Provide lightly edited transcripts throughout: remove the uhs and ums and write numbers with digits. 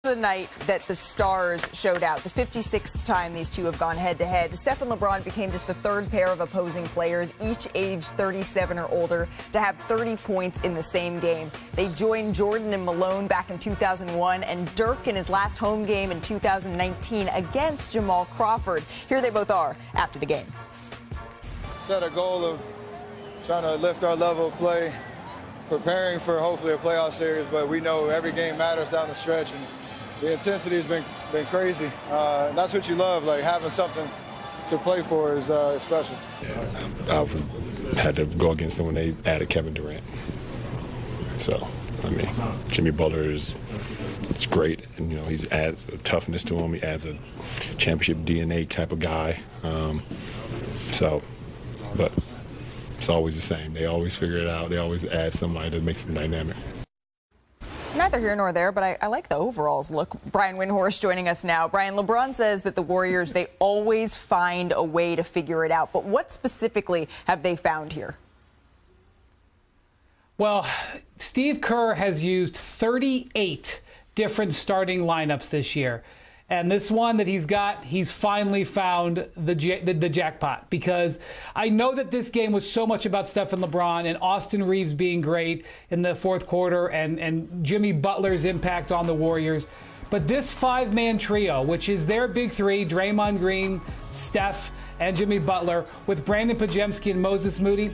The night that the stars showed out, the 56th time these two have gone head-to-head. Steph and LeBron became just the third pair of opposing players, each aged 37 or older, to have 30 points in the same game. They joined Jordan and Malone back in 2001 and Dirk in his last home game in 2019 against Jamal Crawford. Here they both are after the game. Set a goal of trying to lift our level of play, preparing for hopefully a playoff series, but we know every game matters down the stretch, and the intensity has been crazy. And that's what you love, like having something to play for is special. Yeah, I had to go against them when they added Kevin Durant. So, I mean, Jimmy Butler is great, and you know he adds a toughness to him. He adds a championship DNA type of guy. But it's always the same. They always figure it out. They always add somebody that makes them dynamic. Neither here nor there, but I like the overalls look. Brian Windhorst joining us now. Brian, LeBron says that the Warriors, they always find a way to figure it out. But what specifically have they found here? Well, Steve Kerr has used 38 different starting lineups this year. And this one that he's got, he's finally found the jackpot, because I know that this game was so much about Steph and LeBron and Austin Reeves being great in the fourth quarter and Jimmy Butler's impact on the Warriors. But this five-man trio, which is their big three, Draymond Green, Steph, and Jimmy Butler, with Brandon Pajemski and Moses Moody,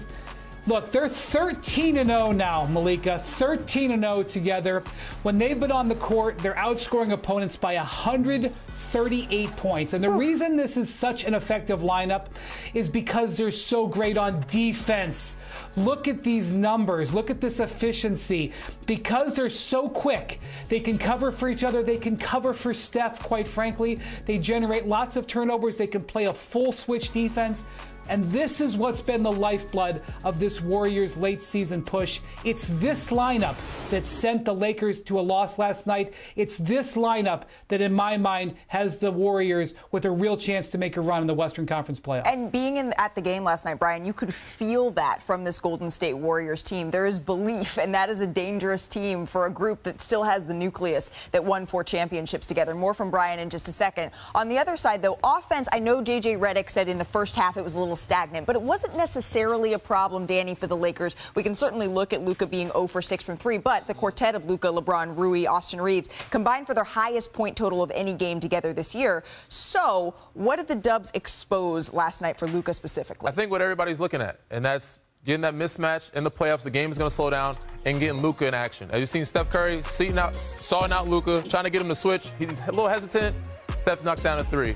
look, they're 13-0 now, Malika, 13-0 together. When they've been on the court, they're outscoring opponents by 138 points. And the reason this is such an effective lineup is because they're so great on defense. Look at these numbers. Look at this efficiency. Because they're so quick, they can cover for each other. They can cover for Steph, quite frankly. They generate lots of turnovers. They can play a full switch defense. And this is what's been the lifeblood of this Warriors late season push. It's this lineup that sent the Lakers to a loss last night. It's this lineup that, in my mind, has the Warriors with a real chance to make a run in the Western Conference playoffs. And being at the game last night, Brian, you could feel that from this Golden State Warriors team. There is belief, and that is a dangerous team for a group that still has the nucleus that won 4 championships together. More from Brian in just a second. On the other side, though, offense, I know J.J. Redick said in the first half it was a little stagnant, but it wasn't necessarily a problem, Danny, for the Lakers. We can certainly look at Luka being 0 for 6 from 3, but the quartet of Luka, LeBron, Rui, Austin Reeves combined for their highest point total of any game together this year. So what did the Dubs expose last night for Luka specifically? I think what everybody's looking at, and that's getting that mismatch in the playoffs. The game is going to slow down, and getting Luka in action. As you've seen Steph Curry sawing out Luka, trying to get him to switch. He's a little hesitant. Steph knocks down a 3.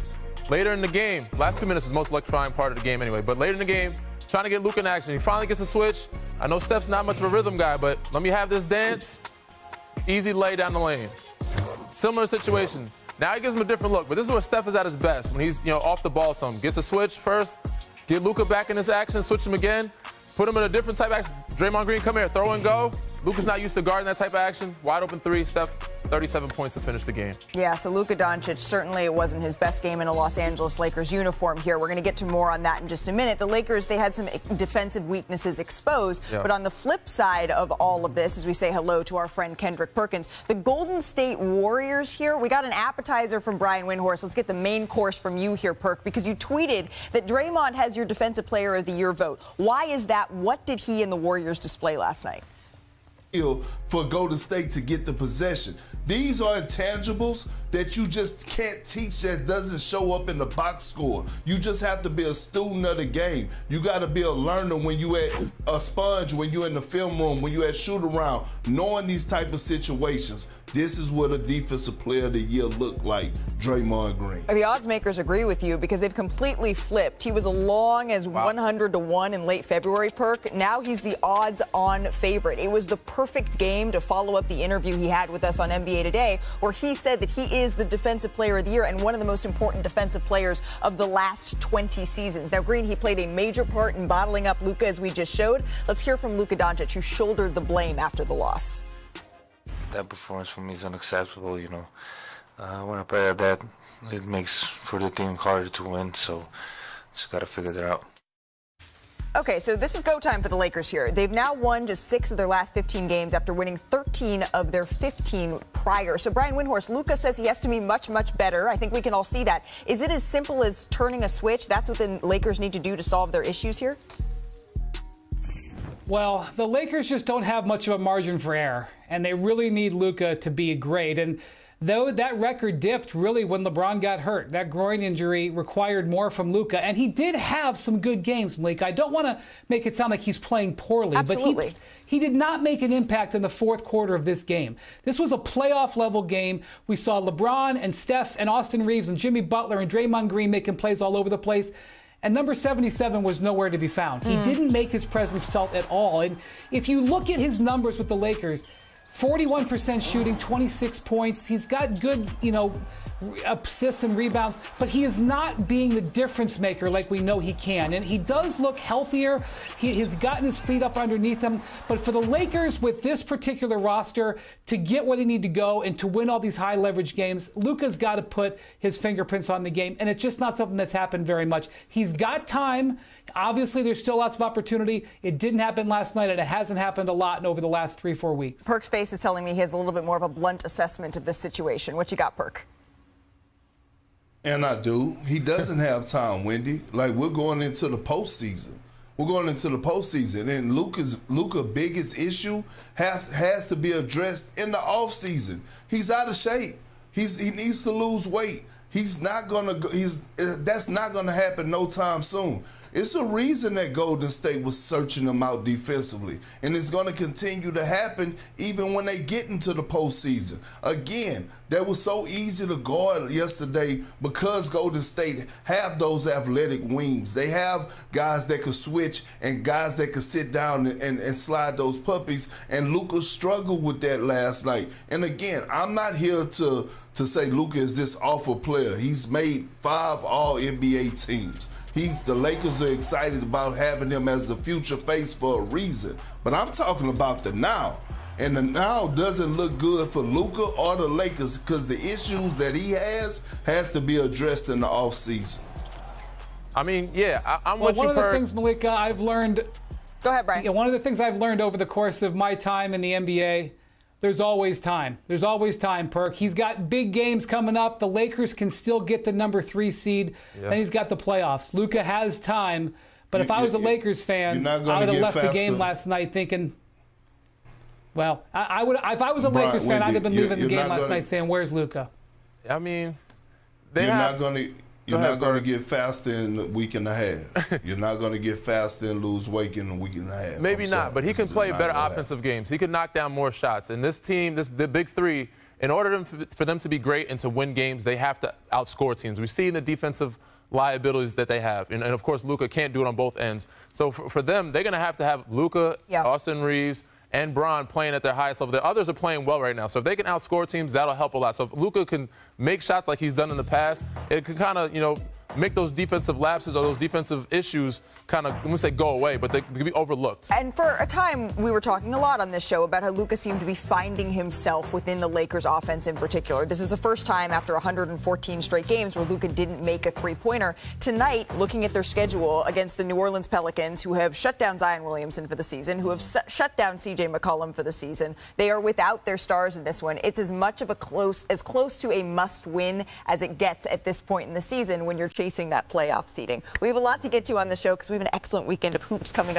Later in the game, last 2 minutes was the most electrifying part of the game anyway, but later in the game, trying to get Luka in action. He finally gets a switch. I know Steph's not much of a rhythm guy, but let me have this dance. Easy lay down the lane. Similar situation. Now he gives him a different look, but this is where Steph is at his best, when he's off the ball some. Gets a switch first, get Luka back in this action, switch him again, put him in a different type of action. Draymond Green, come here, throw and go. Luka's not used to guarding that type of action. Wide open 3, Steph, 37 points to finish the game. Yeah, so Luka Doncic, certainly it wasn't his best game in a Los Angeles Lakers uniform here. We're going to get to more on that in just a minute. The Lakers, they had some defensive weaknesses exposed, but on the flip side of all of this, as we say hello to our friend Kendrick Perkins, the Golden State Warriors here, we got an appetizer from Brian Windhorst. Let's get the main course from you here, Perk, because you tweeted that Draymond has your Defensive Player of the Year vote. Why is that? What did he and the Warriors display last night? For Golden State to get the possession. These are intangibles that you just can't teach, that doesn't show up in the box score. You just have to be a student of the game. You got to be a learner when you at a sponge, when you in the film room, when you at shoot around, knowing these type of situations. This is what a Defensive Player of the Year looked like, Draymond Green. The odds makers agree with you because they've completely flipped. He was as long as 100-1 in late February, Perk. Now he's the odds-on favorite. It was the perfect game to follow up the interview he had with us on NBA Today, where he said that he is the Defensive Player of the Year and one of the most important defensive players of the last 20 seasons. Now, Green, he played a major part in bottling up Luka, as we just showed. Let's hear from Luka Doncic, who shouldered the blame after the loss. That performance for me is unacceptable, when I play like that, it makes for the team harder to win, so just got to figure that out. Okay, so this is go time for the Lakers here. They've now won just 6 of their last 15 games after winning 13 of their 15 prior. So Brian Windhorst, Luka says he has to be much, much better. I think we can all see that. Is it as simple as turning a switch? That's what the Lakers need to do to solve their issues here? Well, the Lakers just don't have much of a margin for error, and they really need Luka to be great. And though that record dipped really when LeBron got hurt, that groin injury required more from Luka, and he did have some good games, Malik. I don't want to make it sound like he's playing poorly, Absolutely. but he did not make an impact in the fourth quarter of this game. This was a playoff-level game. We saw LeBron and Steph and Austin Reeves and Jimmy Butler and Draymond Green making plays all over the place. And number 77 was nowhere to be found. He didn't make his presence felt at all. And if you look at his numbers with the Lakers, 41% shooting, 26 points. He's got good, assists and rebounds, but he is not being the difference maker like we know he can. And he does look healthier. He has gotten his feet up underneath him. But for the Lakers, with this particular roster, to get where they need to go and to win all these high leverage games, Luka's got to put his fingerprints on the game. And it's just not something that's happened very much. He's got time. Obviously, there's still lots of opportunity. It didn't happen last night, and it hasn't happened a lot over the last 3-4 weeks. Perk's face is telling me he has a little bit more of a blunt assessment of this situation. What you got, Perk? And I do. He doesn't have time, Wendy. Like, we're going into the postseason. We're going into the postseason, and Luka's biggest issue has to be addressed in the offseason. He's out of shape. He needs to lose weight. That's not gonna happen no time soon. It's a reason that Golden State was searching him out defensively, and it's going to continue to happen even when they get into the postseason. Again, that was so easy to guard yesterday because Golden State have those athletic wings. They have guys that could switch and guys that could sit down and slide those puppies, and Luka struggled with that last night. And again, I'm not here to say Luka is this awful player. He's made 5 All-NBA teams. The Lakers are excited about having him as the future face for a reason. But I'm talking about the now. And the now doesn't look good for Luka or the Lakers because the issues that he has to be addressed in the offseason. I mean, yeah, I'm well, with you, one of the Perk. things, Malika, I've learned. Go ahead, Brian. Yeah, one of the things I've learned over the course of my time in the NBA, there's always time. There's always time, Perk. He's got big games coming up. The Lakers can still get the number 3 seed, and he's got the playoffs. Luka has time, but if I was a Lakers fan, I would have left the game last night thinking, well, I would. If I was a Lakers fan, I'd have been leaving the game last night saying, "Where's Luka?" I mean, you're not going to get faster in a week and a half. You're not going to get faster and lose weight in a week and a half. Maybe not, but he can play better offensive games. He can knock down more shots. And this team, the big three, in order for them to be great and to win games, they have to outscore teams. We see in the defensive liabilities that they have. And of course, Luka can't do it on both ends. So for them, they're going to have Luka, Austin Reeves, and Bron playing at their highest level. The others are playing well right now. So if they can outscore teams, that'll help a lot. So if Luka can make shots like he's done in the past, it can kind of, make those defensive lapses or those defensive issues kind of, I wouldn't say go away, but they can be overlooked. And for a time, we were talking a lot on this show about how Luka seemed to be finding himself within the Lakers offense in particular. This is the first time after 114 straight games where Luka didn't make a three-pointer. Tonight, looking at their schedule against the New Orleans Pelicans, who have shut down Zion Williamson for the season, who have shut down C.J. McCollum for the season, they are without their stars in this one. It's as much of as close to a must-win as it gets at this point in the season when you're chasing that playoff seeding. We have a lot to get to on the show because we have an excellent weekend of hoops coming up.